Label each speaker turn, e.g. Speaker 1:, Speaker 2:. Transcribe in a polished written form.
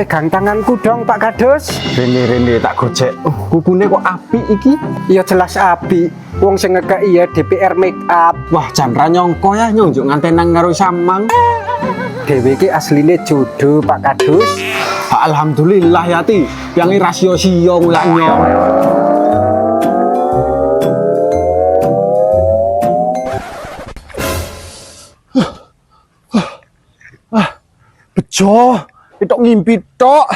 Speaker 1: pegang tanganku dong Pak Kadus.
Speaker 2: Rene tak gojek. Kukune kok apik iki?
Speaker 1: Ya jelas api. Wong sing ngekeki ya DPR make up.
Speaker 2: Wah, jan ra nyangka ya nyunjuk ngantenan karo Samang.
Speaker 1: Dewe iki asline jodoh Pak Kadus.
Speaker 2: Alhamdulillah ya Ti, yang rasio sio ngulak nyong. Bejo, itu ngimpi tok.